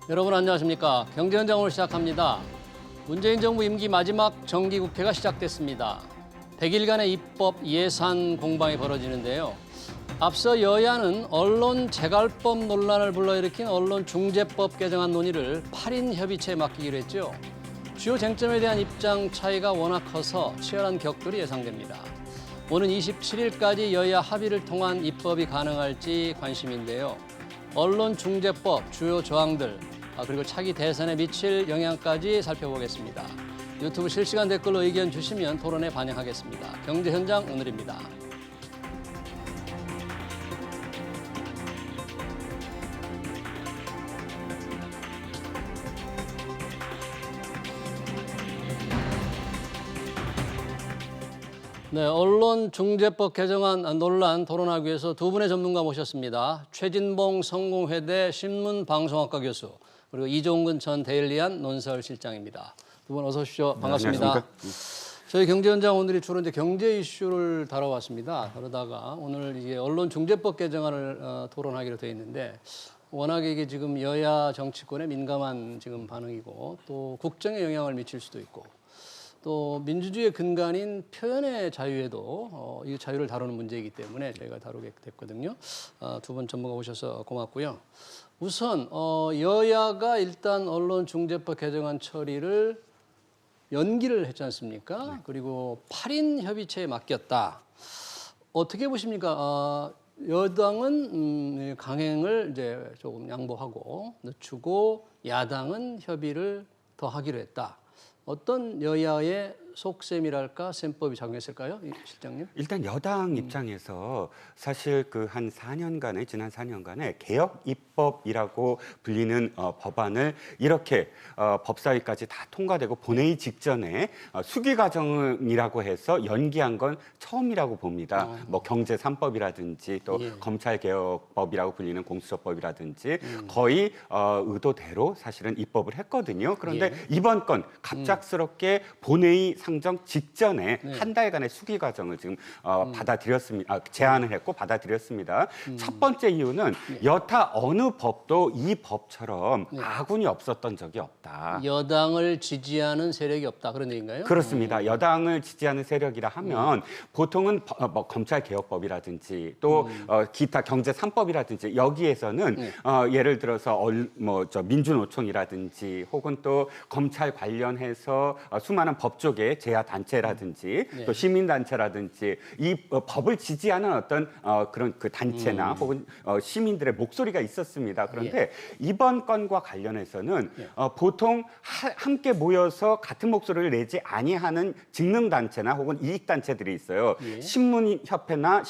여러분 안녕하십니까. 경제현장 오늘 시작합니다. 문재인 정부 임기 마지막 정기국회가 시작됐습니다. 100일간의 입법 예산 공방이 벌어지는데요. 앞서 여야는 언론 재갈법 논란을 불러일으킨 언론중재법 개정안 논의를 8인 협의체에 맡기기로 했죠. 주요 쟁점에 대한 입장 차이가 워낙 커서 치열한 격돌이 예상됩니다. 오는 27일까지 여야 합의를 통한 입법이 가능할지 관심인데요. 언론중재법 주요 조항들 그리고 차기 대선에 미칠 영향까지 살펴보겠습니다. 유튜브 실시간 댓글로 의견 주시면 토론에 반영하겠습니다. 경제현장 오늘입니다. 네, 언론중재법 개정안 논란 토론하기 위해서 두 분의 전문가 모셨습니다. 최진봉 성공회대 신문방송학과 교수 그리고 이종근 전 데일리안 논설실장입니다. 두 분 어서 오십시오. 반갑습니다. 네, 저희 경제현장 오늘이 주로 이제 경제 이슈를 다뤄왔습니다. 그러다가 오늘 이게 언론중재법 개정안을 토론하기로 되어 있는데 워낙에 이게 지금 여야 정치권에 민감한 지금 반응이고 또 국정에 영향을 미칠 수도 있고 또 민주주의의 근간인 표현의 자유에도 이 자유를 다루는 문제이기 때문에 저희가 다루게 됐거든요. 두 분 전문가 오셔서 고맙고요. 우선 여야가 일단 언론중재법 개정안 처리를 연기를 했지 않습니까? 네. 그리고 8인 협의체에 맡겼다. 어떻게 보십니까? 여당은 강행을 이제 조금 양보하고 늦추고 야당은 협의를 더 하기로 했다. 어떤 여야의 속셈이랄까 셈법이 작용했을까요, 실장님? 일단 여당 입장에서 사실 그 한 4년간의 지난 4년간의 개혁 입법이라고 불리는 법안을 이렇게 법사위까지 다 통과되고 본회의 직전에 수기 과정이라고 해서 연기한 건 처음이라고 봅니다. 뭐 경제 3법이라든지 또 예. 검찰 개혁법이라고 불리는 공수처법이라든지 거의 의도대로 사실은 입법을 했거든요. 그런데 이번 건 갑작스럽게 본회의 상정 직전에 한 달간의 수기 과정을 지금 받아들였습니다. 제안을 했고 받아들였습니다. 첫 번째 이유는 여타 어느 법도 이 법처럼 아군이 없었던 적이 없다. 여당을 지지하는 세력이 없다 그런 얘기인가요? 그렇습니다. 여당을 지지하는 세력이라 하면 보통은 뭐 검찰 개혁법이라든지 또 기타 경제 3법이라든지 여기에서는 예를 들어서 민주노총이라든지 혹은 또 검찰 관련해서 수많은 법조계 제야 단체라든지 또 시민단체라든지 이 법을 지지하는 어떤 그런 그 단체나 혹은 시민들의 목소리가 있었습니다. 그런데 이번 건과 관련해서는 보통 함께 모여서 같은 목소리를 내지 아니하는 직능단체나 혹은 이익단체들이 있어요. 신문인협회나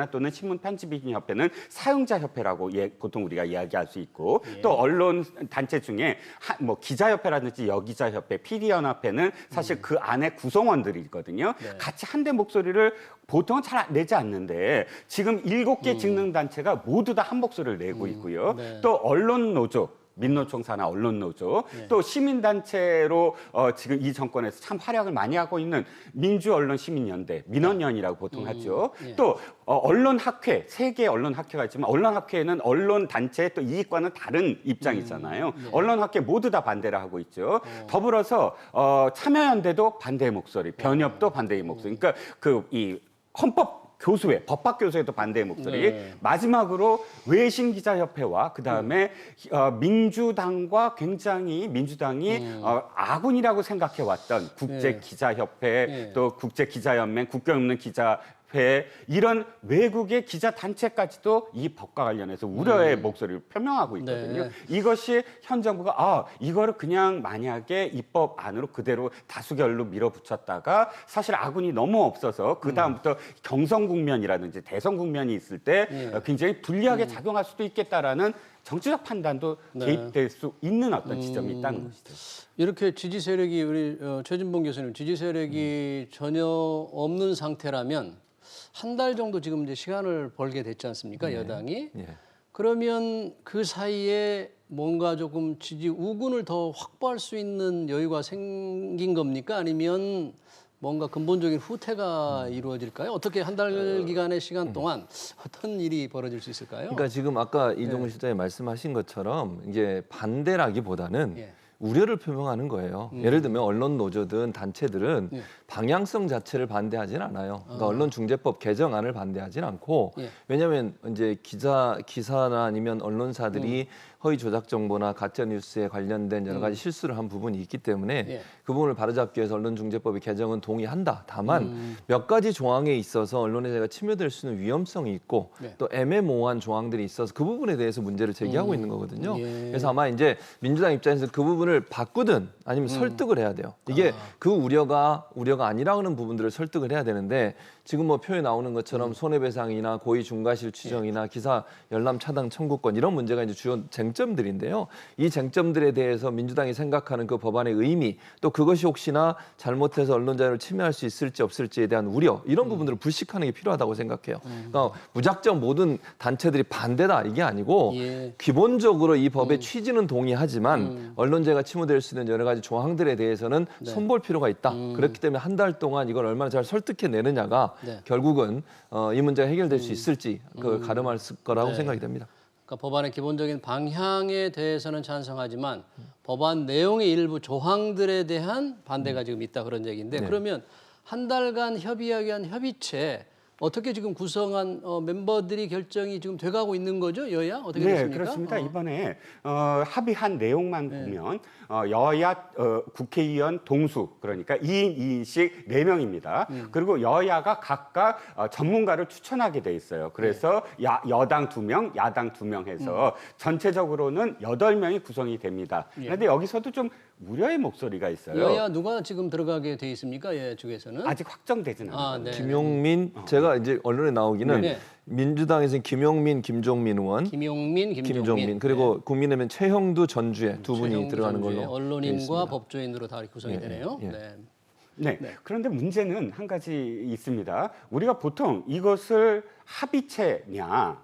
또는 신문편집인협회는 사용자협회라고 보통 우리가 이야기할 수 있고 또 언론단체 중에 뭐 기자협회라든지 여기자협회, PD연합회는 사실 그 안에 구성원들이거든요. 같이 한대 목소리를 보통은 잘 내지 않는데 지금 7개 직능단체가 모두 다 한 목소리를 내고 있고요. 또 언론노조, 민노총 산하 언론노조, 또 시민단체로 지금 이 정권에서 참 활약을 많이 하고 있는 민주언론시민연대, 민언연이라고 보통 하죠. 또 언론학회, 3개의 언론학회가 있지만 언론학회는 언론단체 또 이익과는 다른 입장이잖아요. 언론학회 모두 다 반대를 하고 있죠. 더불어서 참여연대도 반대의 목소리, 변협도 반대의 목소리. 그러니까 이 헌법 교수회, 법학교수회도 반대의 목소리. 마지막으로 외신기자협회와 그다음에 민주당과 굉장히 민주당이 아군이라고 생각해왔던 국제기자협회, 또 국제기자연맹, 국경 없는 기자 이런 외국의 기자 단체까지도 이 법과 관련해서 우려의 목소리를 표명하고 있거든요. 이것이 현 정부가 이거를 그냥 만약에 입법 안으로 그대로 다수결로 밀어붙였다가 사실 아군이 너무 없어서 그 다음부터 경선 국면이라든지 대선 국면이 있을 때 굉장히 불리하게 작용할 수도 있겠다라는 정치적 판단도 개입될 수 있는 어떤 지점이 있다는 것이죠. 이렇게 지지 세력이 우리 최진봉 교수님 지지 세력이 전혀 없는 상태라면 한 달 정도 지금 이제 시간을 벌게 됐지 않습니까? 여당이. 그러면 그 사이에 뭔가 조금 지지 우군을 더 확보할 수 있는 여유가 생긴 겁니까? 아니면 뭔가 근본적인 후퇴가 이루어질까요? 어떻게 한 달 기간의 시간 동안 어떤 일이 벌어질 수 있을까요? 그러니까 지금 아까 이종훈 실장이 말씀하신 것처럼 이게 반대라기보다는 예. 우려를 표명하는 거예요. 예를 들면 언론 노조든 단체들은 예. 방향성 자체를 반대하진 않아요. 그러니까 언론중재법 개정안을 반대하진 않고 예. 왜냐하면 이제 기사나 아니면 언론사들이 허위 조작 정보나 가짜 뉴스에 관련된 여러 가지 실수를 한 부분이 있기 때문에 예. 그 부분을 바로잡기 위해서 언론중재법의 개정은 동의한다. 다만 몇 가지 조항에 있어서 언론의 자유가 침해될 수 있는 위험성이 있고 네. 또 애매모호한 조항들이 있어서 그 부분에 대해서 문제를 제기하고 있는 거거든요. 예. 그래서 아마 이제 민주당 입장에서 그 부분을 바꾸든 아니면 설득을 해야 돼요. 이게 그 우려가 아니라는 부분들을 설득을 해야 되는데 지금 뭐 표에 나오는 것처럼 손해배상이나 고의 중과실 추정이나 기사 열람 차단 청구권 이런 문제가 이제 주요 쟁점들인데요. 이 쟁점들에 대해서 민주당이 생각하는 그 법안의 의미 또 그것이 혹시나 잘못해서 언론 자유를 침해할 수 있을지 없을지에 대한 우려 이런 부분들을 불식하는 게 필요하다고 생각해요. 그러니까 무작정 모든 단체들이 반대다 이게 아니고 예. 기본적으로 이 법의 취지는 동의하지만 언론자유가 침해될 수 있는 여러 가지 조항들에 대해서는 손볼 필요가 있다. 그렇기 때문에 한 달 동안 이걸 얼마나 잘 설득해내느냐가 네. 결국은 이 문제가 해결될 수 있을지 그걸 가름할 거라고 네. 생각이 됩니다. 그러니까 법안의 기본적인 방향에 대해서는 찬성하지만 법안 내용의 일부 조항들에 대한 반대가 지금 있다 그런 얘기인데 네. 그러면 한 달간 협의하기 위한 협의체 어떻게 지금 구성한 멤버들이 결정이 지금 돼가고 있는 거죠? 여야 어떻게 네, 됐습니까? 그렇습니다. 이번에 합의한 내용만 보면 여야 국회의원 동수 그러니까 2인 2인씩 4명입니다. 그리고 여야가 각각 전문가를 추천하게 돼 있어요. 그래서 여당 2명, 야당 2명 해서 전체적으로는 8명이 구성이 됩니다. 그런데 여기서도 좀 우려의 목소리가 있어요. 여야 누가 지금 들어가게 돼 있습니까? 예, 쪽에서는 아직 확정되지는 않아요. 아, 네. 김용민 제가 이제 언론에 나오기는 네. 민주당에서는 김용민, 김종민 의원, 김용민, 김종민 그리고 국민의힘은 최형두, 전주혜 두 분이 최형두, 들어가는 전주혜, 걸로 돼 언론인과 있습니다. 법조인으로 다 구성이 예, 되네요. 예. 네. 네. 그런데 문제는 한 가지 있습니다. 우리가 보통 이것을 합의체냐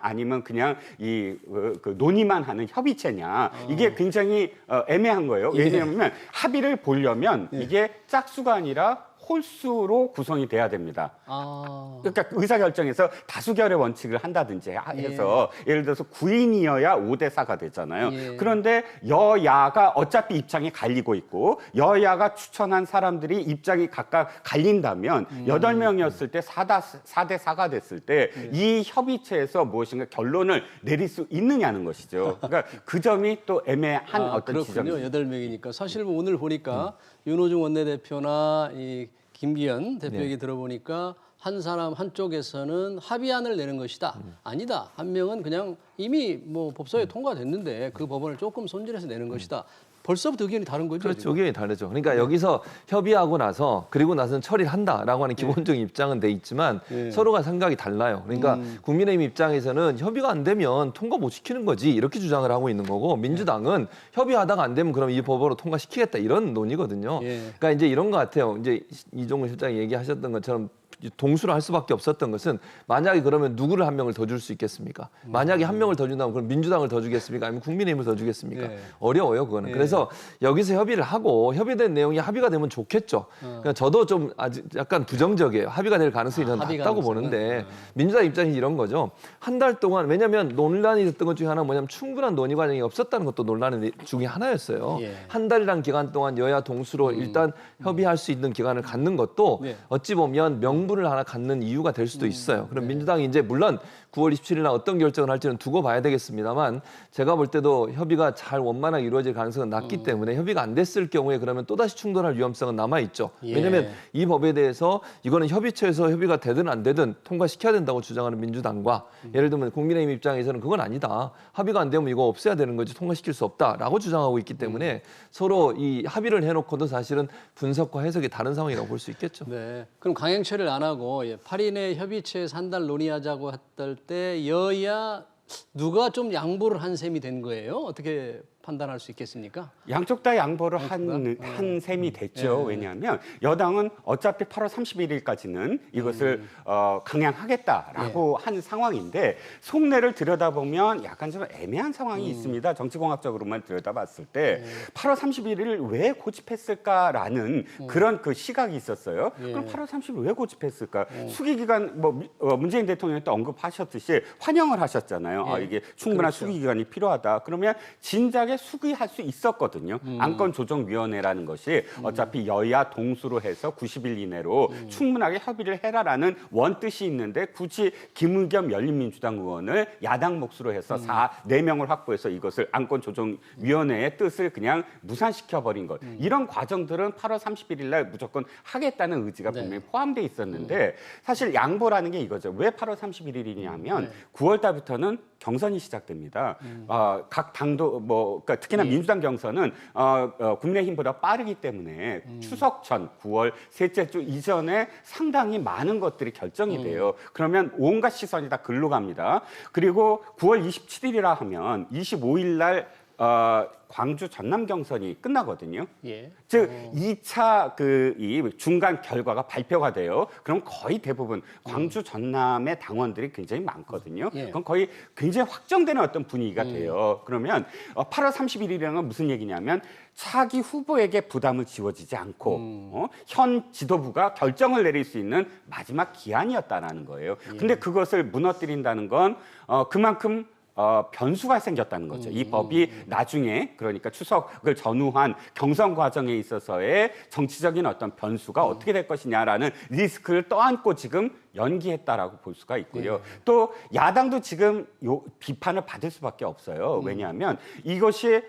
아니면 그냥 그 논의만 하는 협의체냐 이게 굉장히 애매한 거예요. 왜냐하면 합의를 보려면 이게 짝수가 아니라 홀수로 구성이 돼야 됩니다. 아, 그러니까 의사결정에서 다수결의 원칙을 한다든지 해서 예를 들어서 9인이어야 5대 4가 되잖아요. 예. 그런데 여야가 어차피 입장이 갈리고 있고 여야가 추천한 사람들이 입장이 각각 갈린다면 8명이었을 때 4대 4가 됐을 때 이 협의체에서 무엇인가 결론을 내릴 수 있느냐는 것이죠. 그러니까 그 점이 또 애매한 어떤 그렇군요. 지점입니다. 8명이니까 사실 뭐 오늘 보니까 윤호중 원내대표나 이 김기현 대표 얘기 들어보니까 한 사람 한쪽에서는 합의안을 내는 것이다. 아니다. 한 명은 그냥 이미 뭐 법사위에 통과됐는데 그 법안을 조금 손질해서 내는 것이다. 벌써부터 의견이 다른 거죠. 그렇죠. 지금? 의견이 다르죠. 그러니까 여기서 협의하고 나서 그리고 나서는 처리를 한다라고 하는 기본적인 입장은 돼 있지만 서로가 생각이 달라요. 그러니까 국민의힘 입장에서는 협의가 안 되면 통과 못 시키는 거지 이렇게 주장을 하고 있는 거고 민주당은 협의하다가 안 되면 그럼 이 법으로 통과시키겠다 이런 논의거든요. 예. 그러니까 이제 이런 것 같아요. 이제 이종훈 실장이 얘기하셨던 것처럼 동수를 할 수밖에 없었던 것은 만약에 그러면 누구를 한 명을 더 줄 수 있겠습니까? 만약에 한 명을 더 준다면 그럼 민주당을 더 주겠습니까? 아니면 국민의힘을 더 주겠습니까? 예. 어려워요 그거는. 예. 그래서 여기서 협의를 하고 협의된 내용이 합의가 되면 좋겠죠. 그러니까 저도 좀 아직 약간 부정적이에요. 합의가 될 가능성이 저는 합의 낮다고 가능성은? 보는데 민주당 입장이 이런 거죠. 한 달 동안 왜냐하면 논란이 됐던 것 중에 하나 뭐냐면 충분한 논의 과정이 없었다는 것도 논란 중에 하나였어요. 예. 한 달이란 기간 동안 여야 동수로 일단 협의할 수 있는 기간을 갖는 것도 네. 어찌 보면 명분을 하나 갖는 이유가 될 수도 있어요. 그럼 민주당이 이제 물론 9월 27일 날 어떤 결정을 할지는 두고 봐야 되겠습니다만 제가 볼 때도 협의가 잘 원만하게 이루어질 가능성은 낮기 때문에 협의가 안 됐을 경우에 그러면 또다시 충돌할 위험성은 남아있죠. 예. 왜냐하면 이 법에 대해서 이거는 협의체에서 협의가 되든 안 되든 통과시켜야 된다고 주장하는 민주당과 예를 들면 국민의힘 입장에서는 그건 아니다. 합의가 안 되면 이거 없애야 되는 거지 통과시킬 수 없다라고 주장하고 있기 때문에 서로 이 합의를 해놓고도 사실은 분석과 해석이 다른 상황이라고 볼 수 있겠죠. 네. 그럼 강행처리를 안 하고 8인의 협의체에서 한 달 논의하자고 했을 때 여야 누가 좀 양보를 한 셈이 된 거예요? 어떻게 판단할 수 있겠습니까? 양쪽 다 양보를 한 셈이 됐죠. 왜냐하면 여당은 어차피 8월 31일까지는 이것을 강행하겠다라고 한 상황인데 속내를 들여다보면 약간 좀 애매한 상황이 있습니다. 정치공학적으로만 들여다봤을 때 8월 31일을 왜 고집했을까라는 그런 그 시각이 있었어요. 그럼 8월 30일 왜 고집했을까? 수기 기간 문재인 대통령이 또 언급하셨듯이 환영을 하셨잖아요. 아, 이게 충분한 수기 기간이 필요하다. 그러면 진작에 수기할 수 있었거든요. 안건조정위원회라는 것이 어차피 여야 동수로 해서 90일 이내로 충분하게 협의를 해라라는 원뜻이 있는데 굳이 김의겸 열린민주당 의원을 야당 몫으로 해서 4명을 확보해서 이것을 안건조정위원회의 뜻을 그냥 무산시켜버린 것. 이런 과정들은 8월 31일 날 무조건 하겠다는 의지가 분명히 포함되어 있었는데 사실 양보라는 게 이거죠. 왜 8월 31일이냐면 9월 달부터는 경선이 시작됩니다. 각 당도 그러니까 특히나 민주당 경선은 국민의힘보다 빠르기 때문에 추석 전 9월 셋째 주 이전에 상당히 많은 것들이 결정이 돼요. 그러면 온갖 시선이 다 글로 갑니다. 그리고 9월 27일이라 하면 25일 날 광주 전남 경선이 끝나거든요. 예. 즉 2차 이 중간 결과가 발표가 돼요. 그럼 거의 대부분 광주 전남의 당원들이 굉장히 많거든요. 예. 그건 거의 굉장히 확정되는 어떤 분위기가 돼요. 그러면 8월 31일이라는 건 무슨 얘기냐면 차기 후보에게 부담을 지워지지 않고 현 지도부가 결정을 내릴 수 있는 마지막 기한이었다라는 거예요. 근데 그것을 무너뜨린다는 건 그만큼 변수가 생겼다는 거죠. 이 법이 나중에 그러니까 추석을 전후한 경선 과정에 있어서의 정치적인 어떤 변수가 어떻게 될 것이냐라는 리스크를 떠안고 지금 연기했다라고 볼 수가 있고요. 또 야당도 지금 비판을 받을 수밖에 없어요. 왜냐하면 이것이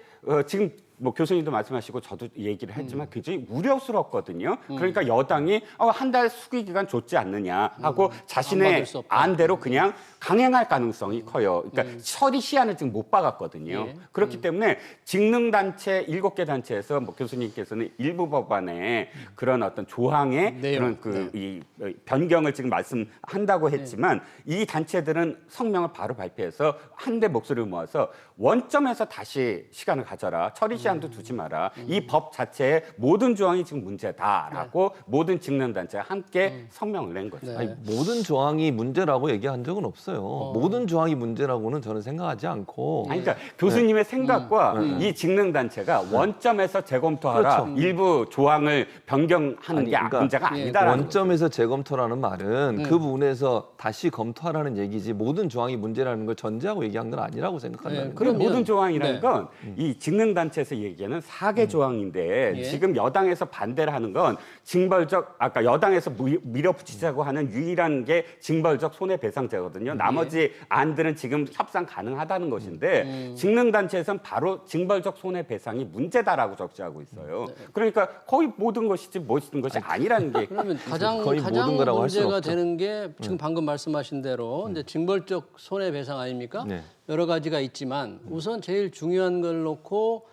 지금 뭐 교수님도 말씀하시고 저도 얘기를 했지만 굉장히 우려스럽거든요. 그러니까 여당이 한 달 수기 기간 줬지 않느냐 하고 자신의 안대로 그냥 강행할 가능성이 커요. 그러니까 처리 시한을 지금 못 박았거든요. 예. 그렇기 때문에 직능단체 7개 단체에서 뭐 교수님께서는 일부 법안에 그런 어떤 조항의 내용. 그런 이 변경을 지금 말씀한다고 했지만 이 단체들은 성명을 바로 발표해서 한데 목소리를 모아서 원점에서 다시 시간을 가져라. 처리 시한도 두지 마라. 이 법 자체의 모든 조항이 지금 문제다라고 모든 직능단체가 함께 성명을 낸 거죠. 네. 아니, 모든 조항이 문제라고 얘기한 적은 없어요. 모든 조항이 문제라고는 저는 생각하지 않고. 아니, 그러니까 교수님의 생각과 이 직능단체가 원점에서 재검토하라. 그렇죠. 일부 조항을 변경하는 게 그러니까 문제가 아니다라는 원점에서 재검토라는 말은 그 부분에서 다시 검토하라는 얘기지 모든 조항이 문제라는 걸 전제하고 얘기한 건 아니라고 생각한다는 거예요. 그럼 모든 조항이라는 네. 건 이 직능단체에서 얘기하는 4개 조항인데 예. 지금 여당에서 반대를 하는 건 징벌적 아까 여당에서 밀어붙이자고 하는 유일한 게 징벌적 손해배상제거든요. 나머지 안들은 지금 협상 가능하다는 것인데 직능단체에서는 바로 징벌적 손해배상이 문제다라고 적시하고 있어요. 그러니까 거의 모든 것이지 모든 것이 아니라는 게 그러면 가장 거의 모든 거라고 할 수는 문제가 없죠. 되는 게 지금 방금 말씀하신 대로 이제 징벌적 손해배상 아닙니까? 네. 여러 가지가 있지만 우선 제일 중요한 걸 놓고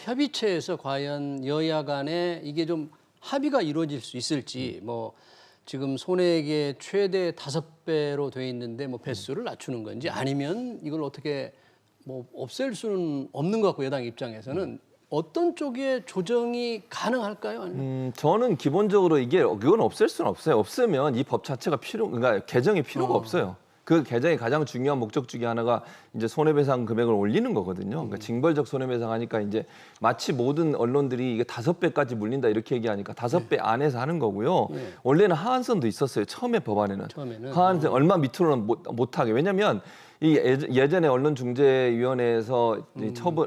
협의체에서 과연 여야 간에 이게 좀 합의가 이루어질 수 있을지 뭐 지금 손해액의 최대 5배로 돼 있는데 뭐 배수를 낮추는 건지 아니면 이걸 어떻게 뭐 없앨 수는 없는 것 같고 여당 입장에서는 어떤 쪽의 조정이 가능할까요? 아니면? 저는 기본적으로 그건 없앨 수는 없어요. 없으면 이 법 자체가 그러니까 개정이 필요가 없어요. 그 개정의 가장 중요한 목적 중에 하나가 이제 손해배상 금액을 올리는 거거든요. 그러니까 징벌적 손해배상 하니까 이제 마치 모든 언론들이 이게 5배까지 물린다 이렇게 얘기하니까 5배 안에서 하는 거고요. 원래는 하한선도 있었어요. 처음에 법안에는. 하한선 얼마 밑으로는 못하게. 왜냐하면 이 예전에 언론중재위원회에서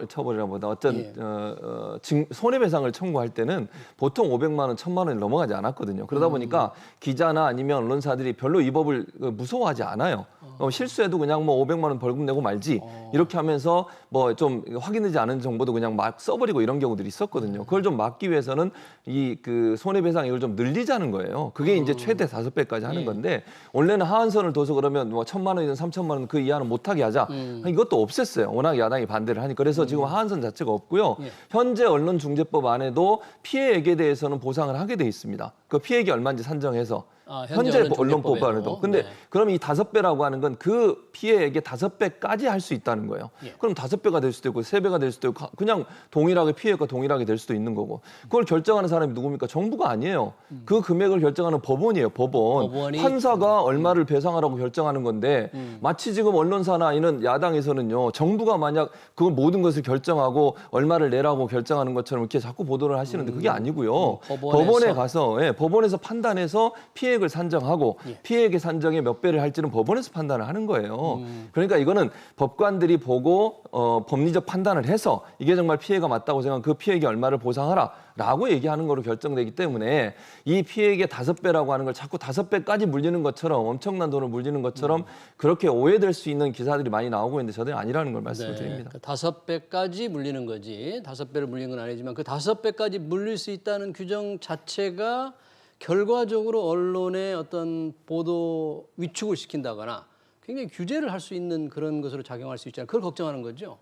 처벌이라보다 어떤 손해배상을 청구할 때는 보통 500만 원, 1000만 원이 넘어가지 않았거든요. 그러다 보니까 기자나 아니면 언론사들이 별로 이 법을 무서워하지 않아요. 실수해도 그냥 뭐 500만 원 벌금 내고 말지 이렇게 하면서 뭐 좀 확인되지 않은 정보도 그냥 막 써버리고 이런 경우들이 있었거든요. 그걸 좀 막기 위해서는 이 그 손해배상액을 좀 늘리자는 거예요. 그게 이제 최대 5배까지 하는 건데 원래는 하한선을 둬서 그러면 뭐 1000만 원이든 3000만 원 그 이하는 못하게 하자. 이것도 없앴어요. 워낙 야당이 반대를 하니까. 그래서 지금 하한선 자체가 없고요. 현재 언론중재법 안에도 피해액에 대해서는 보상을 하게 돼 있습니다. 그 피해액이 얼마인지 산정해서 현재 언론중재법에도. 언론법안에도. 근데 네. 그럼 이 5배라고 하는 건 그 피해액의 5배까지 할 수 있다는 거예요. 예. 그럼 5배가 될 수도 있고 3배가 될 수도 있고 그냥 동일하게 피해액과 동일하게 될 수도 있는 거고. 그걸 결정하는 사람이 누굽니까? 정부가 아니에요. 그 금액을 결정하는 법원이에요. 법원. 법원이? 판사가 얼마를 배상하라고 결정하는 건데 마치 지금 언론사나 이런 야당에서는요. 정부가 만약 그걸 모든 것을 결정하고 얼마를 내라고 결정하는 것처럼 이렇게 자꾸 보도를 하시는데 그게 아니고요. 법원에 가서 법원에서 판단해서 피해액을 산정하고 예. 피해액의 산정에 몇 배를 할지는 법원에서 판단을 하는 거예요. 그러니까 이거는 법관들이 보고 법리적 판단을 해서 이게 정말 피해가 맞다고 생각하면 그 피해액이 얼마를 보상하라라고 얘기하는 거로 결정되기 때문에 이 피해액의 5배라고 하는 걸 자꾸 5배까지 물리는 것처럼 엄청난 돈을 물리는 것처럼 그렇게 오해될 수 있는 기사들이 많이 나오고 있는데 저도 아니라는 걸 말씀을 드립니다. 그 5배까지 물리는 거지 5배를 물리는 건 아니지만 그 5배까지 물릴 수 있다는 규정 자체가 결과적으로 언론의 어떤 보도 위축을 시킨다거나 굉장히 규제를 할 수 있는 그런 것으로 작용할 수 있잖아요. 그걸 걱정하는 거죠.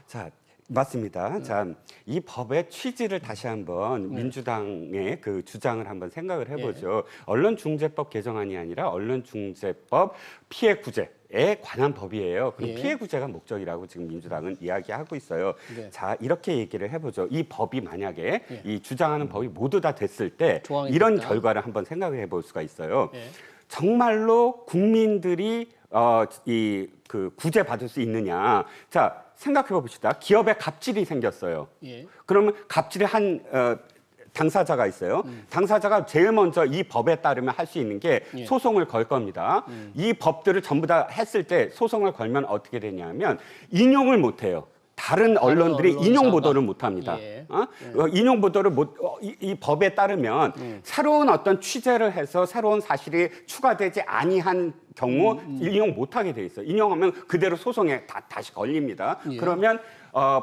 자, 맞습니다. 자, 이 법의 취지를 다시 한번 민주당의 그 주장을 한번 생각을 해보죠. 언론중재법 개정안이 아니라 언론중재법 피해 구제에 관한 법이에요. 그럼 예. 피해 구제가 목적이라고 지금 민주당은 이야기하고 있어요. 네. 자, 이렇게 얘기를 해보죠. 이 법이 만약에 이 주장하는 법이 모두 다 됐을 때 조항이 이런 됐다. 결과를 한번 생각을 해볼 수가 있어요. 예. 정말로 국민들이 이 그 구제 받을 수 있느냐? 자, 생각해 봅시다. 기업에 갑질이 생겼어요. 예. 그러면 갑질의 한 당사자가 있어요. 당사자가 제일 먼저 이 법에 따르면 할 수 있는 게 예. 소송을 걸 겁니다. 이 법들을 전부 다 했을 때 소송을 걸면 어떻게 되냐면 인용을 못 해요. 다른 언론들이 언론사가. 인용 보도를 못 합니다. 예. 인용 보도를 이 법에 따르면 새로운 어떤 취재를 해서 새로운 사실이 추가되지 아니한 경우 인용 못 하게 돼 있어요. 인용하면 그대로 소송에 다시 걸립니다. 예. 그러면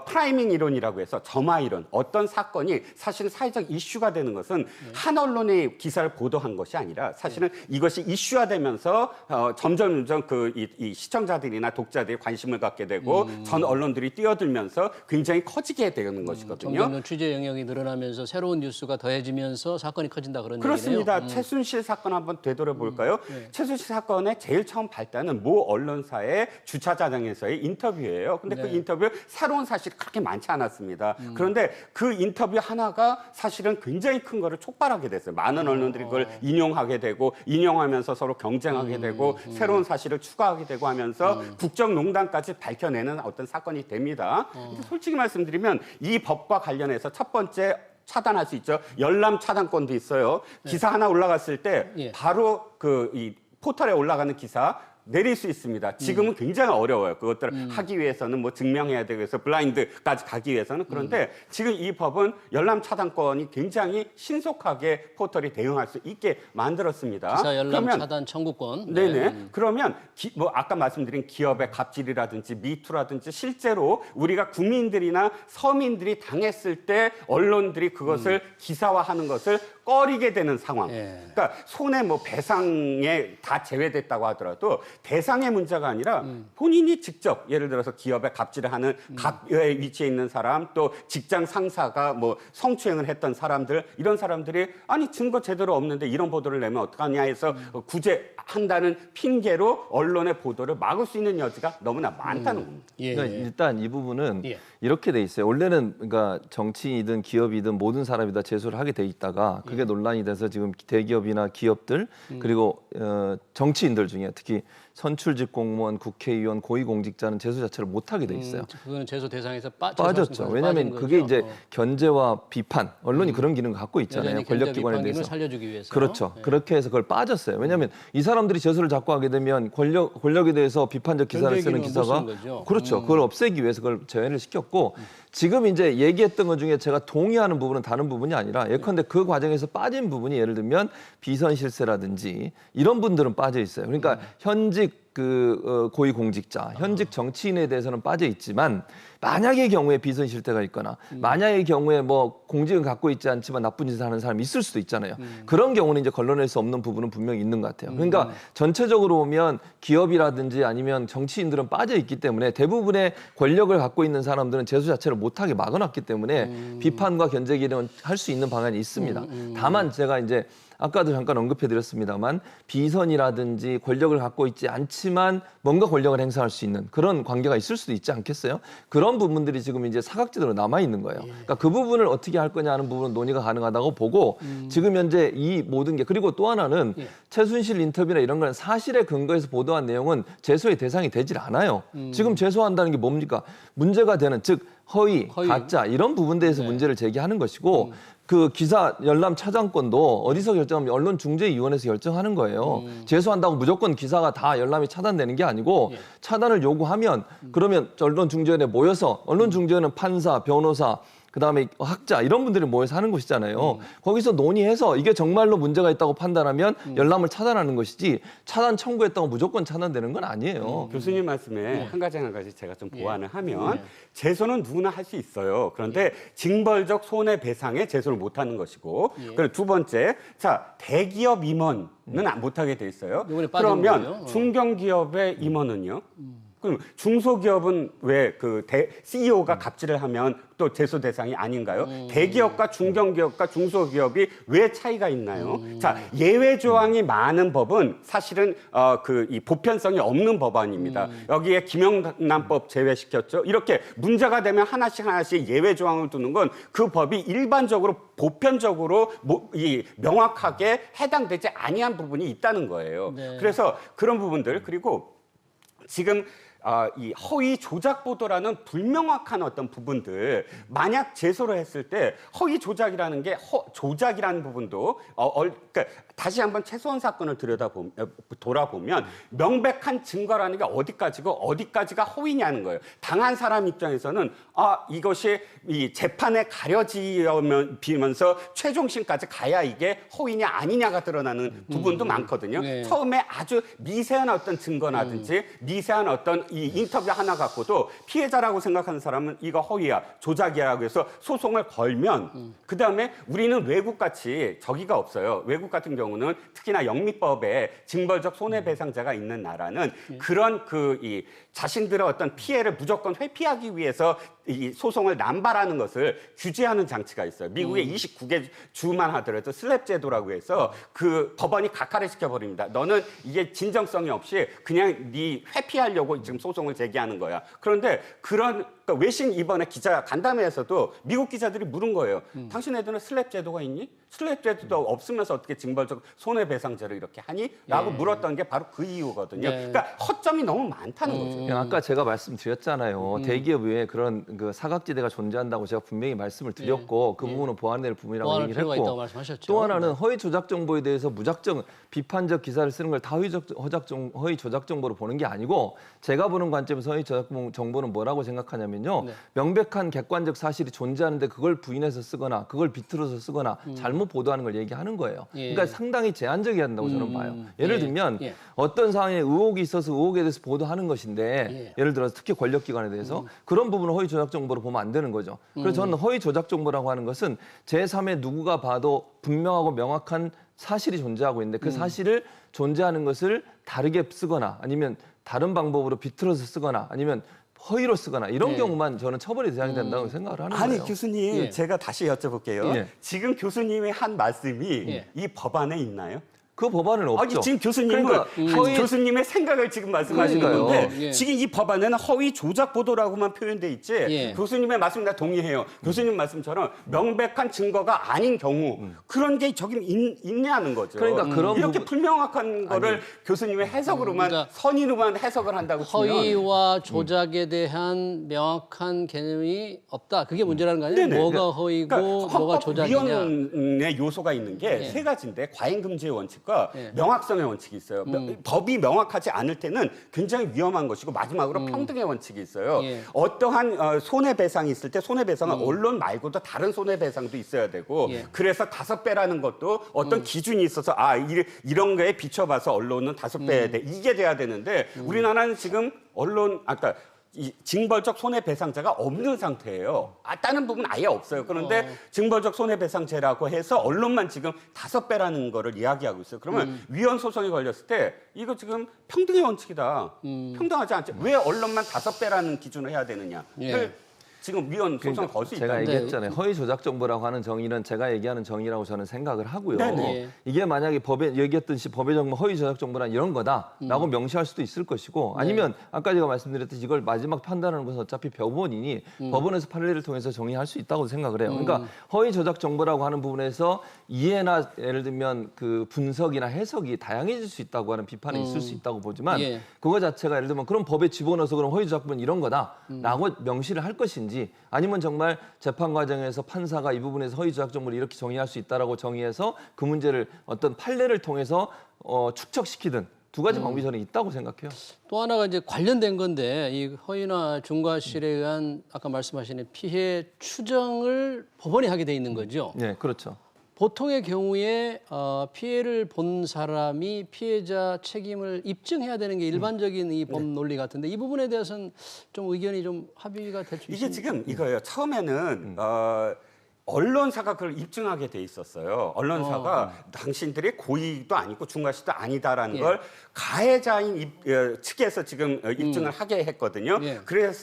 프라이밍 이론이라고 해서 점화 이론, 어떤 사건이 사실은 사회적 이슈가 되는 것은 한 언론의 기사를 보도한 것이 아니라 사실은 이것이 이슈화되면서 점점 이 시청자들이나 독자들이 관심을 갖게 되고 전 언론들이 뛰어들면서 굉장히 커지게 되는 것이거든요. 점점 취재 영역이 늘어나면서 새로운 뉴스가 더해지면서 사건이 커진다 그런 그렇습니다. 얘기네요. 최순실 사건 한번 되돌아볼까요? 네. 최순실 사건의 제일 처음 발단은 모 언론사의 주차장에서의 인터뷰예요. 근데 그 네. 인터뷰 새로운 사실이 그렇게 많지 않았습니다. 그런데 그 인터뷰 하나가 사실은 굉장히 큰 거를 촉발하게 됐어요. 많은 언론들이 그걸 인용하게 되고 인용하면서 서로 경쟁하게 되고 새로운 사실을 추가하게 되고 하면서 국정농단까지 밝혀내는 어떤 사건이 됩니다. 근데 솔직히 말씀드리면 이 법과 관련해서 첫 번째 차단할 수 있죠. 열람 차단권도 있어요. 기사 하나 올라갔을 때 예. 바로 이 포털에 올라가는 기사 내릴 수 있습니다. 지금은 굉장히 어려워요. 그것들을 하기 위해서는 뭐 증명해야 되고 해서 블라인드까지 가기 위해서는. 그런데 지금 이 법은 열람 차단권이 굉장히 신속하게 포털이 대응할 수 있게 만들었습니다. 기사 열람 그러면 차단 청구권. 네네. 그러면 뭐 아까 말씀드린 기업의 갑질이라든지 미투라든지 실제로 우리가 국민들이나 서민들이 당했을 때 언론들이 그것을 기사화하는 것을 꺼리게 되는 상황. 예. 그러니까 손해 뭐 배상에 다 제외됐다고 하더라도 대상의 문제가 아니라 본인이 직접 예를 들어서 기업에 갑질을 하는 갑의 위치에 있는 사람 또 직장 상사가 뭐 성추행을 했던 사람들 이런 사람들이 아니 증거 제대로 없는데 이런 보도를 내면 어떡하냐 해서 구제한다는 핑계로 언론의 보도를 막을 수 있는 여지가 너무나 많다는 겁니다. 예. 그러니까 일단 이 부분은 예. 이렇게 돼 있어요. 원래는 그러니까 정치인이든 기업이든 모든 사람이 다 제소를 하게 돼 있다가 그게 논란이 돼서 지금 대기업이나 기업들 그리고 정치인들 중에 특히 선출직 공무원, 국회의원, 고위공직자는 제소 자체를 못 하게 돼 있어요. 그거는 제소 대상에서 빠졌죠. 왜냐하면 그게 이제 견제와 비판, 언론이 그런 기능을 갖고 있잖아요. 권력기관에 대해서. 살려주기 위해서. 그렇죠. 네. 그렇게 해서 그걸 빠졌어요. 왜냐하면 이 사람들이 제소를 자꾸 하게 되면 권력에 대해서 비판적 기사를 쓰는 견제 기사가 기능을 못 쓰는 거죠. 그렇죠. 그걸 없애기 위해서 그걸 제외를 시켰고 지금 이제 얘기했던 것 중에 제가 동의하는 부분은 다른 부분이 아니라 예컨대 그 과정에서 빠진 부분이 예를 들면 비선 실세라든지 이런 분들은 빠져 있어요. 그러니까 현직 고위공직자, 현직 정치인에 대해서는 빠져 있지만 만약의 경우에 비선 실태가 있거나 만약의 경우에 뭐 공직은 갖고 있지 않지만 나쁜 짓을 하는 사람이 있을 수도 있잖아요. 그런 경우는 이제 걸러낼 수 없는 부분은 분명히 있는 것 같아요. 그러니까 전체적으로 보면 기업이라든지 아니면 정치인들은 빠져 있기 때문에 대부분의 권력을 갖고 있는 사람들은 제소 자체를 못하게 막아놨기 때문에 비판과 견제 기능은 할 수 있는 방안이 있습니다. 다만 제가 이제 아까도 잠깐 언급해드렸습니다만 비선이라든지 권력을 갖고 있지 않지만 뭔가 권력을 행사할 수 있는 그런 관계가 있을 수도 있지 않겠어요? 그런 부분들이 지금 이제 사각지대로 남아 있는 거예요. 그러니까 그 부분을 어떻게 할 거냐 하는 부분은 논의가 가능하다고 보고 지금 현재 이 모든 게 그리고 또 하나는 최순실 인터뷰나 이런 건 사실에 근거해서 보도한 내용은 제소의 대상이 되질 않아요. 지금 제소한다는 게 뭡니까? 문제가 되는 즉 허위, 가짜 이런 부분에 대해서 문제를 제기하는 것이고 그 기사 열람 차단권도 어디서 결정하면 언론중재위원회에서 결정하는 거예요. 제소한다고 무조건 기사가 다 열람이 차단되는 게 아니고 차단을 요구하면 그러면 언론중재위원회에 모여서 언론중재위원회는 판사, 변호사 그다음에 학자 이런 분들이 모여서 하는 곳이잖아요. 거기서 논의해서 이게 정말로 문제가 있다고 판단하면 열람을 차단하는 것이지 차단 청구했다고 무조건 차단되는 건 아니에요. 교수님 말씀에 한 가지 제가 좀 보완을 하면 제소는 누구나 할 수 있어요. 그런데 징벌적 손해배상에 제소를 못하는 것이고 그리고 두 번째, 자 대기업 임원은 못하게 돼 있어요. 그러면 거예요? 중견기업의 임원은요? 그럼 중소기업은 왜 그 CEO가 갑질을 하면 또 제소 대상이 아닌가요? 대기업과 중견기업과 중소기업이 왜 차이가 있나요? 자, 예외 조항이 많은 법은 사실은 이 보편성이 없는 법안입니다. 여기에 김영란법 제외시켰죠. 이렇게 문제가 되면 하나씩 예외 조항을 두는 건 그 법이 일반적으로 보편적으로 명확하게 해당되지 아니한 부분이 있다는 거예요. 그래서 그런 부분들 그리고 지금 이 허위 조작 보도라는 불명확한 어떤 부분들 만약 제소를 했을 때 허위 조작이라는 게 조작이라는 부분도 그러니까 다시 한번 최소한 사건을 돌아보면 명백한 증거라는 게 어디까지고 어디까지가 허위냐는 거예요. 당한 사람 입장에서는 이것이 이 재판에 가려지면서 최종심까지 가야 이게 허위냐 아니냐가 드러나는 부분도 많거든요. 처음에 아주 미세한 어떤 증거라든지 미세한 어떤 이 인터뷰 하나 갖고도 피해자라고 생각하는 사람은 이거 허위야, 조작이야라고 해서 소송을 걸면 그다음에 우리는 외국같이 저기가 없어요. 외국 같은 경우는 특히나 영미법에 징벌적 손해배상자가 있는 나라는 그런 이 자신들의 어떤 피해를 무조건 회피하기 위해서 이 소송을 남발하는 것을 규제하는 장치가 있어요. 미국의 29개 주만 하더라도 슬랩 제도라고 해서 그 법원이 각하를 시켜버립니다. 너는 이게 진정성이 없이 그냥 네 회피하려고 지금 소송을 제기하는 거야. 그런데 그러니까 외신 이번에 기자 간담회에서도 미국 기자들이 물은 거예요. 당신네들은 슬랩 제도가 있니? 슬랩 제도도 없으면서 어떻게 징벌적 손해배상제를 이렇게 하니? 라고 물었던 게 바로 그 이유거든요. 그러니까 허점이 너무 많다는 거죠. 아까 제가 말씀드렸잖아요. 대기업 외에 그런 그 사각지대가 존재한다고 제가 분명히 말씀을 드렸고 그 부분은 보완될 부분이라고 얘기를 했고 있다고 말씀하셨죠. 또 하나는 허위 조작 정보에 대해서 무작정 비판적 기사를 쓰는 걸 다 허위 조작 정보로 보는 게 아니고 제가 보는 관점에서 허위 조작 정보는 뭐라고 생각하냐면요. 명백한 객관적 사실이 존재하는데 그걸 부인해서 쓰거나 그걸 비틀어서 쓰거나 잘못 보도하는 걸 얘기하는 거예요. 그러니까 상당히 제한적이어야 한다고 저는 봐요. 예를 들면 어떤 상황에 의혹이 있어서 의혹에 대해서 보도하는 것인데 예를 들어서 특히 권력기관에 대해서 그런 부분을 허위 조작 정보로 보면 안 되는 거죠. 그래서 저는 허위 조작 정보라고 하는 것은 제3의 누구가 봐도 분명하고 명확한 사실이 존재하고 있는데 그 사실을 존재하는 것을 다르게 쓰거나 아니면 다른 방법으로 비틀어서 쓰거나 아니면 허위로 쓰거나 이런 경우만 저는 처벌이 대상이 된다고 생각을 하는 거예요. 아니 교수님 제가 다시 여쭤볼게요. 지금 교수님이 한 말씀이 이 법안에 있나요? 그 법안은 없죠. 아니, 지금 교수님은 그러니까 교수님의 생각을 지금 말씀하시는 그러니까요. 건데 지금 이 법안에는 허위 조작 보도라고만 표현돼 있지 교수님의 말씀 나 동의해요. 교수님 말씀처럼 명백한 증거가 아닌 경우 그런 게 저기 있냐는 거죠. 그러니까 그런 이렇게 불명확한 거를 교수님의 해석으로만 그러니까 선의로만 해석을 한다고 치면 허위와 조작에 대한 명확한 개념이 없다. 그게 문제라는 거 아니에요? 네네. 뭐가 허위고 그러니까 뭐가 조작이냐. 헌법위원회 요소가 있는 게 세 가지인데 과잉금지의 원칙과 명확성의 원칙이 있어요. 법이 명확하지 않을 때는 굉장히 위험한 것이고 마지막으로 평등의 원칙이 있어요. 어떠한 손해배상이 있을 때 손해배상은 언론 말고도 다른 손해배상도 있어야 되고 그래서 5배라는 것도 어떤 기준이 있어서 이런 거에 비춰봐서 언론은 5배야 돼. 이게 돼야 되는데 우리나라는 지금 아까 이 징벌적 손해배상자가 없는 상태예요. 다른 부분 아예 없어요. 그런데 징벌적 손해배상제라고 해서 언론만 지금 5배라는 거를 이야기하고 있어요. 그러면 위헌 소송이 걸렸을 때 이거 지금 평등의 원칙이다. 평등하지 않죠. 왜 언론만 5배라는 기준을 해야 되느냐. 지금 위헌 소송을 걸 수 있다. 제가 네. 얘기했잖아요. 허위 조작 정보라고 하는 정의는 제가 얘기하는 정의라고 저는 생각을 하고요. 네네. 이게 만약에 법에 얘기했듯이 법의 정보, 허위 조작 정보란 이런 거다라고 명시할 수도 있을 것이고 아니면 아까 제가 말씀드렸듯이 이걸 마지막 판단하는 것은 어차피 법원이니 법원에서 판례를 통해서 정의할 수 있다고 생각을 해요. 그러니까 허위 조작 정보라고 하는 부분에서 이해나 예를 들면 그 분석이나 해석이 다양해질 수 있다고 하는 비판이 있을 수 있다고 보지만 예. 그거 자체가 예를 들면 그럼 법에 집어넣어서 그럼 허위 조작은 이런 거다라고 명시를 할 것인지 아니면 정말 재판 과정에서 판사가 이 부분에서 허위 조작 정보를 이렇게 정의할 수 있다라고 정의해서 그 문제를 어떤 판례를 통해서 축적시키든 두 가지 방법이 저는 있다고 생각해요. 또 하나가 이제 관련된 건데 이 허위나 중과실에 의한 아까 말씀하신 피해 추정을 법원이 하게 돼 있는 거죠. 네, 그렇죠. 보통의 경우에 피해를 본 사람이 피해자 책임을 입증해야 되는 게 일반적인 이 법 논리 같은데 이 부분에 대해서는 좀 의견이 좀 합의가 될 수 있습니다. 이게 지금 이거예요. 처음에는 언론사가 그걸 입증하게 돼 있었어요. 언론사가 당신들이 고의도 아니고 중과실도 아니다라는 예. 걸 가해자인 측에서 지금 입증을 하게 했거든요. 예.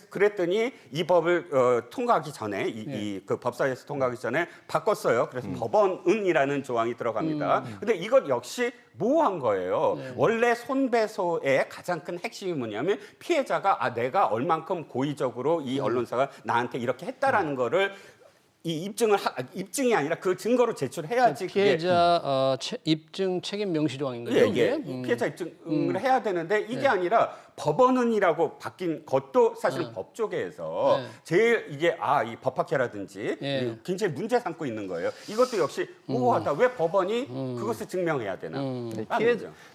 그랬더니 이 법을 통과하기 전에 그 법사위에서 통과하기 전에 바꿨어요. 그래서 법원은이라는 조항이 들어갑니다. 근데 이것 역시 모호한 거예요. 원래 손배소의 가장 큰 핵심이 뭐냐면 피해자가 내가 얼만큼 고의적으로 이 언론사가 나한테 이렇게 했다라는 거를 이 입증이 아니라 그 증거로 제출해야지 피해자 입증 책임 명시 조항인 거죠. 예. 피해자 입증을 해야 되는데 이게 아니라 법원은이라고 바뀐 것도 사실 법조계에서 제일 이게 이 법학회라든지 굉장히 문제 삼고 있는 거예요. 이것도 역시 모호하다. 왜 법원이 그것을 증명해야 되나?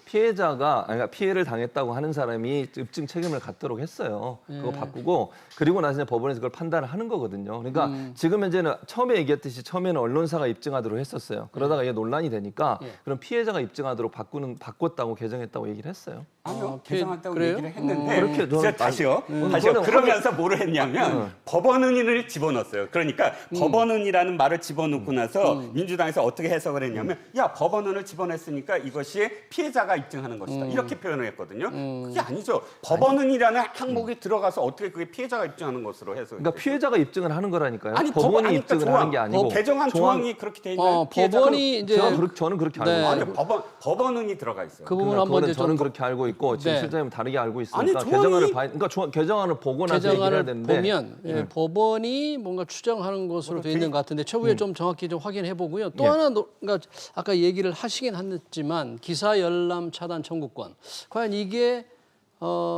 피해자가 그러니까 피해를 당했다고 하는 사람이 입증 책임을 갖도록 했어요. 그거 바꾸고 그리고 나서 이제 법원에서 그걸 판단을 하는 거거든요. 그러니까 지금 현재는 처음에 얘기했듯이 처음에는 언론사가 입증하도록 했었어요. 그러다가 이게 논란이 되니까 그럼 피해자가 입증하도록 바꿨다고 개정했다고 얘기를 했어요. 아니요, 개정한다고 그래요? 얘기를 했는데 그렇게 저는 진짜 다시요. 그거는 그러면서 뭐를 했냐면 법원은을 집어넣었어요. 그러니까 법원은이라는 말을 집어넣고 나서 민주당에서 어떻게 해석을 했냐면 야 법원은을 집어넣었으니까 이것이 피해자가 입증하는 것이다. 이렇게 표현을 했거든요. 그게 아니죠. 법원은이라는 항목이 들어가서 어떻게 그게 피해자가 입증하는 것으로 해석이 그러니까 피해자가 입증을 하는 거라니까요. 아니, 법원이 입증을 하는 게 아니고 개정한 조항이 그렇게 돼 있는 법원이 이제 저는 그렇게 알고 네. 있어요. 아니 법원은이 들어가 있어요. 그 부분 그러니까 한번 그거는 이제 저는 좀 그렇게 알고 있고 지금 네. 실장님 다르게 알고 있으니까 아니, 조항이- 개정안을 그러니까 개정안을 보고 나서 얘기를 해야 개정안을 되는데 보면 법원이 뭔가 추정하는 것으로 되어 있는 것 같은데 최후에 좀 정확히 좀 확인해 보고요. 또 하나 그러니까 아까 얘기를 하시긴 했지만 기사 열람 차단 청구권 과연 이게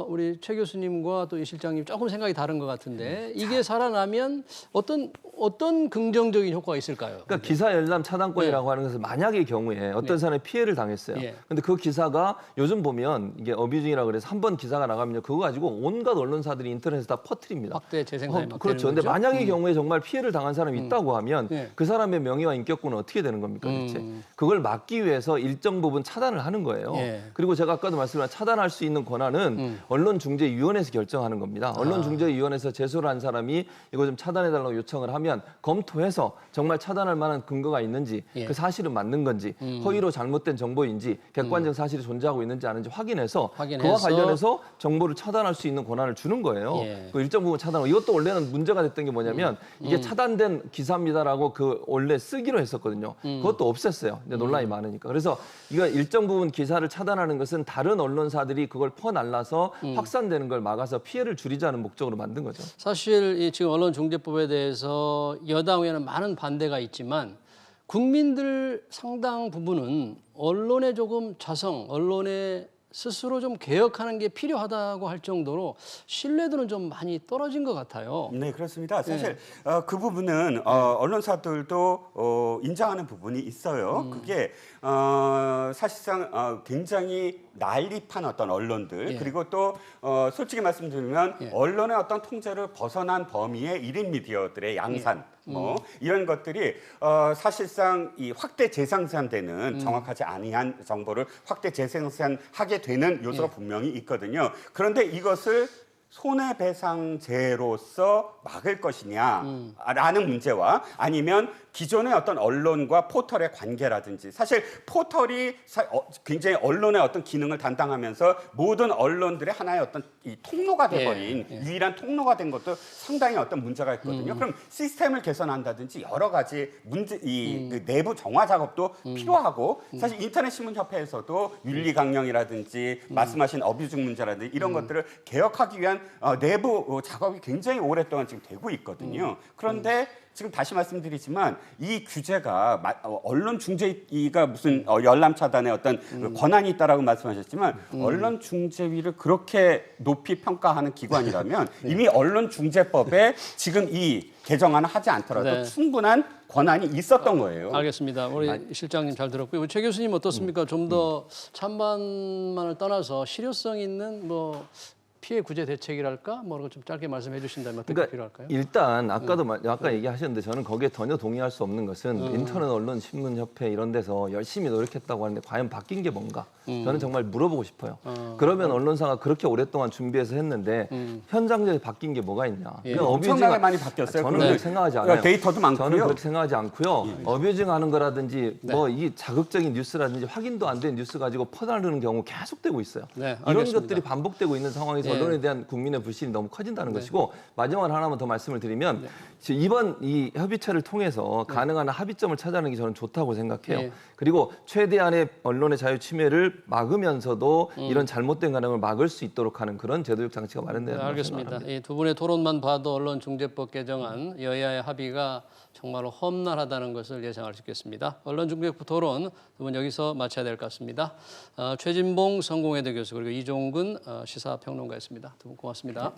우리 최 교수님과 또 이 실장님 조금 생각이 다른 것 같은데 이게 살아나면 어떤 긍정적인 효과가 있을까요? 그러니까 기사 열람 차단권이라고 하는 것은 만약의 경우에 어떤 사람이 피해를 당했어요. 예. 근데 그 기사가 요즘 보면 이게 어뷰징이라고 그래서 한 번 기사가 나가면 그거 가지고 온갖 언론사들이 인터넷에 다 퍼뜨립니다. 확대 재생산이 막 그렇죠. 되는 근데 거죠? 만약의 경우에 정말 피해를 당한 사람이 있다고 하면 예. 그 사람의 명예와 인격권은 어떻게 되는 겁니까, 대체? 그걸 막기 위해서 일정 부분 차단을 하는 거예요. 예. 그리고 제가 아까도 말씀드린 차단할 수 있는 권한은 언론중재위원회에서 결정하는 겁니다. 언론중재위원회에서 제소를 한 사람이 이거 좀 차단해달라고 요청을 하면 검토해서 정말 차단할 만한 근거가 있는지 예. 그 사실은 맞는 건지 허위로 잘못된 정보인지 객관적 사실이 존재하고 있는지 아닌지 확인해서 그와 관련해서 정보를 차단할 수 있는 권한을 주는 거예요. 예. 그 일정 부분 차단하고 이것도 원래는 문제가 됐던 게 뭐냐면 이게 차단된 기사입니다라고 그 원래 쓰기로 했었거든요. 그것도 없앴어요. 이제 논란이 많으니까. 그래서 이거 일정 부분 기사를 차단하는 것은 다른 언론사들이 그걸 퍼날라서 확산되는 걸 막아서 피해를 줄이자는 목적으로 만든 거죠. 사실 이 지금 언론중재법에 대해서 여당 의회는 많은 반대가 있지만 국민들 상당 부분은 언론의 조금 자성, 언론의 스스로 좀 개혁하는 게 필요하다고 할 정도로 신뢰도는 좀 많이 떨어진 것 같아요. 네, 그렇습니다. 사실 그 부분은 언론사들도 인정하는 부분이 있어요. 그게 사실상 굉장히 난립한 어떤 언론들 그리고 또 솔직히 말씀드리면 언론의 어떤 통제를 벗어난 범위의 1인 미디어들의 양산 이런 것들이 사실상 이 확대 재생산되는 정확하지 아니한 정보를 확대 재생산하게 되는 요소가 분명히 있거든요. 그런데 이것을 손해배상제로서 막을 것이냐라는 문제와 아니면 기존의 어떤 언론과 포털의 관계라든지 사실 포털이 굉장히 언론의 어떤 기능을 담당하면서 모든 언론들의 하나의 어떤 이 통로가 돼버린 유일한 통로가 된 것도 상당히 어떤 문제가 있거든요. 그럼 시스템을 개선한다든지 여러 가지 문제 그 내부 정화 작업도 필요하고 사실 인터넷 신문협회에서도 윤리 강령이라든지 말씀하신 어뷰징 문제라든지 이런 것들을 개혁하기 위한 내부 작업이 굉장히 오랫동안 지금 되고 있거든요. 그런데 지금 다시 말씀드리지만 이 규제가 언론 중재위가 무슨 열람 차단의 어떤 권한이 있다라고 말씀하셨지만 언론 중재위를 그렇게 높이 평가하는 기관이라면 이미 언론 중재법에 지금 이 개정안을 하지 않더라도 충분한 권한이 있었던 거예요. 알겠습니다. 우리 실장님 잘 들었고요. 우리 최 교수님 어떻습니까? 좀 더 찬반만을 떠나서 실효성 있는 뭐 피해 구제 대책이랄까 뭐 이런 거 좀 짧게 말씀해 주신다면 어떻게 필요할까요? 일단 아까도 아까 얘기하셨는데 저는 거기에 전혀 동의할 수 없는 것은 인터넷 언론 신문 협회 이런 데서 열심히 노력했다고 하는데 과연 바뀐 게 뭔가? 저는 정말 물어보고 싶어요. 그러면 언론사가 그렇게 오랫동안 준비해서 했는데 현장에서 바뀐 게 뭐가 있냐? 엄청나게 많이 바뀌었어요. 저는 그렇게 생각하지 않아요. 데이터도 많고요. 저는 그렇게 생각하지 않고요. 어뷰징하는 거라든지 뭐 이 자극적인 뉴스라든지 확인도 안 된 뉴스 가지고 퍼나르는 경우 계속되고 있어요. 네, 이런 알겠습니다. 것들이 반복되고 있는 상황에서 언론에 대한 국민의 불신이 너무 커진다는 것이고 마지막으로 하나만 더 말씀을 드리면 이번 이 협의체를 통해서 가능한 합의점을 찾아내는 게 저는 좋다고 생각해요. 그리고 최대한의 언론의 자유 침해를 막으면서도 이런 잘못된 가능을 막을 수 있도록 하는 그런 제도적 장치가 마련돼야 된다고 알겠습니다. 생각합니다. 이 두 분의 토론만 봐도 언론중재법 개정안 여야의 합의가 정말로 험난하다는 것을 예상할 수 있겠습니다. 언론중재법 토론 두 분 여기서 마쳐야 될 것 같습니다. 최진봉 성공회대 교수 그리고 이종근 시사평론가였습니다. 두 분 고맙습니다.